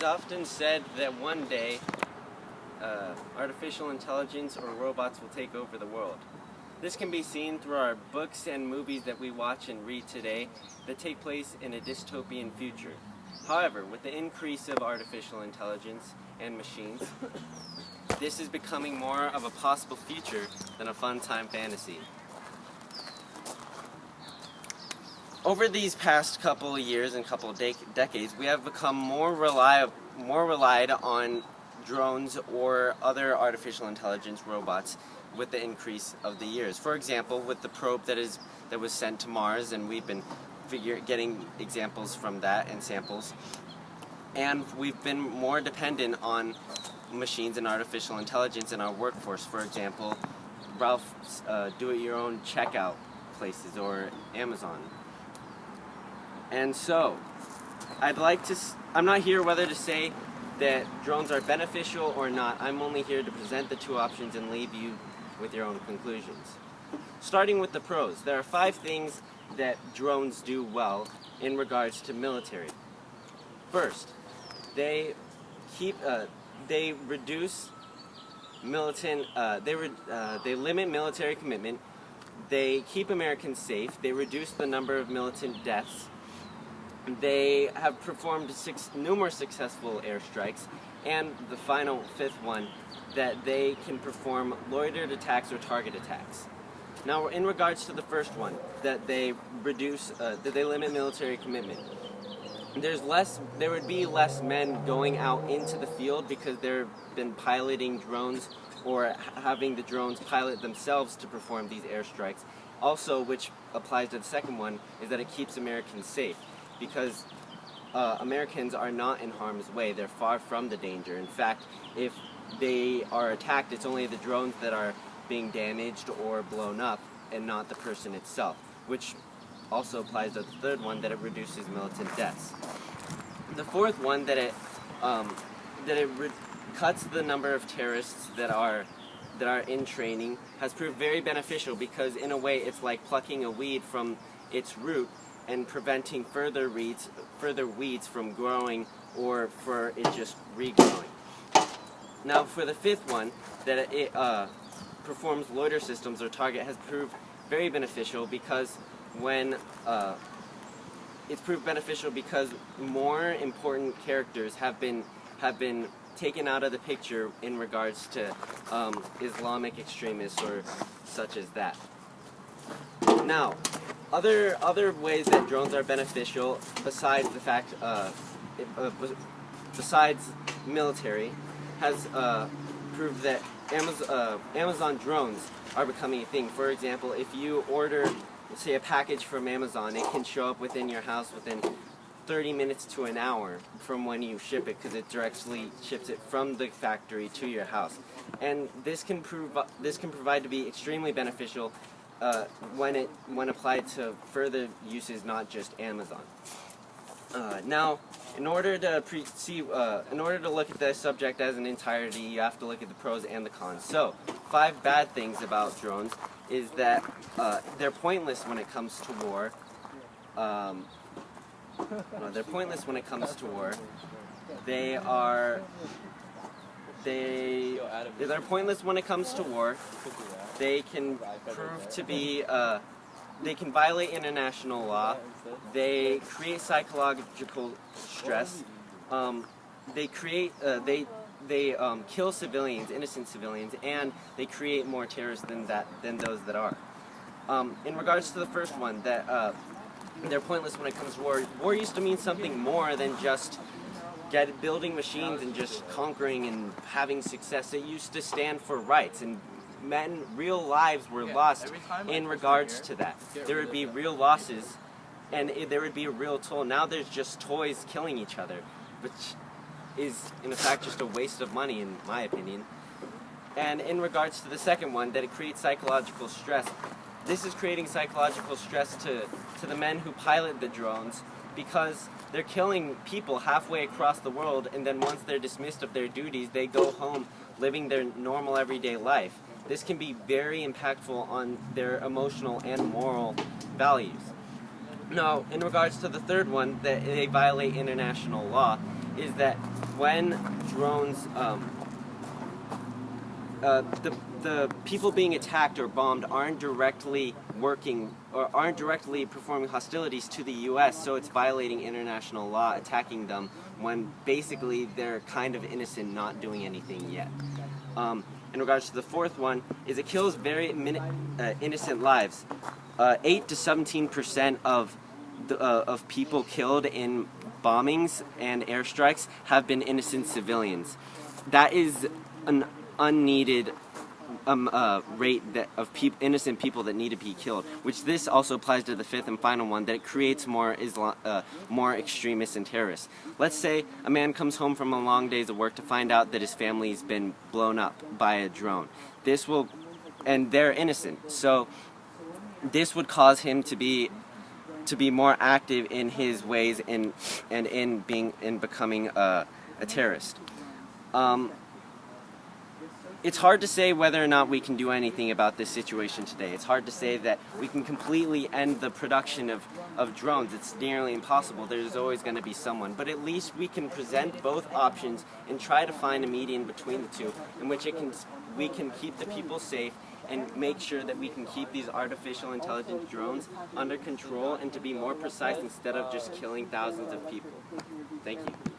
is often said that one day artificial intelligence or robots will take over the world. This can be seen through our books and movies that we watch and read today that take place in a dystopian future. However, with the increase of artificial intelligence and machines, this is becoming more of a possible future than a fun-time fantasy. Over these past couple of years and couple of decades, we have become more relied on drones or other artificial intelligence robots with the increase of the years. For example, with the probe that was sent to Mars, and we've been getting examples from that and samples, and we've been more dependent on machines and artificial intelligence in our workforce. For example, Ralph's do-it-your-own checkout places or Amazon. And so, I'm not here whether to say that drones are beneficial or not. I'm only here to present the two options and leave you with your own conclusions. Starting with the pros, there are 5 things that drones do well in regards to military. First, they reduce militant. They limit military commitment. They keep Americans safe. They reduce the number of militant deaths. They have performed numerous successful airstrikes, and the final 5th one, that they can perform loitered attacks or target attacks. Now, in regards to the first one, that they limit military commitment, there would be less men going out into the field because they've been piloting drones or having the drones pilot themselves to perform these airstrikes. Also, which applies to the second one, is that it keeps Americans safe, because Americans are not in harm's way. They're far from the danger. In fact, if they are attacked, it's only the drones that are being damaged or blown up and not the person itself, which also applies to the third one, that it reduces militant deaths. The fourth one, that it cuts the number of terrorists that are in training, has proved very beneficial, because in a way it's like plucking a weed from its root and preventing further weeds from growing or for it just regrowing. Now, for the 5th one, that it performs loiter systems or target, has proved very beneficial because more important characters have been taken out of the picture in regards to Islamic extremists or such as that. Now, other ways that drones are beneficial, besides the fact, besides military, has proved that Amazon drones are becoming a thing. For example, if you order, say, a package from Amazon, it can show up within your house within 30 minutes to an hour from when you ship it, because it directly ships it from the factory to your house. And this can provide to be extremely beneficial when applied to further uses, not just Amazon. Now, in order to look at this subject as an entirety, you have to look at the pros and the cons. So, 5 bad things about drones is that they're pointless when it comes to war. They're pointless when it comes to war. They're pointless when it comes to war. They can prove to be, they can violate international law. They create psychological stress. They kill civilians, innocent civilians, and they create more terrorists than those that are. In regards to the first one, that they're pointless when it comes to war. War used to mean something more than just building machines and just conquering and having success. It used to stand for rights, and real lives were lost in regards to that. There would be real losses, and there would be a real toll. Now there's just toys killing each other, which is in fact just a waste of money, in my opinion. And in regards to the second one, that it creates psychological stress. This is creating psychological stress to the men who pilot the drones, because they're killing people halfway across the world, and then once they're dismissed of their duties, they go home living their normal everyday life. This can be very impactful on their emotional and moral values. Now, in regards to the third one, that they violate international law, is that when drones, the people being attacked or bombed aren't directly working or aren't directly performing hostilities to the U.S., so it's violating international law, attacking them when basically they're kind of innocent, not doing anything yet. In regards to the fourth one, is it kills very innocent lives. 8 to 17% of people killed in bombings and airstrikes have been innocent civilians. That is an unneeded rate of innocent people that need to be killed, which this also applies to the fifth and final one, that it creates more more extremists and terrorists. Let's say a man comes home from a long days of work to find out that his family's been blown up by a drone. And they're innocent, so this would cause him to be more active in his ways and in becoming a terrorist. It's hard to say whether or not we can do anything about this situation today. It's hard to say that we can completely end the production of drones. It's nearly impossible. There's always going to be someone. But at least we can present both options and try to find a median between the two in which we can keep the people safe and make sure that we can keep these artificial intelligence drones under control and to be more precise instead of just killing thousands of people. Thank you.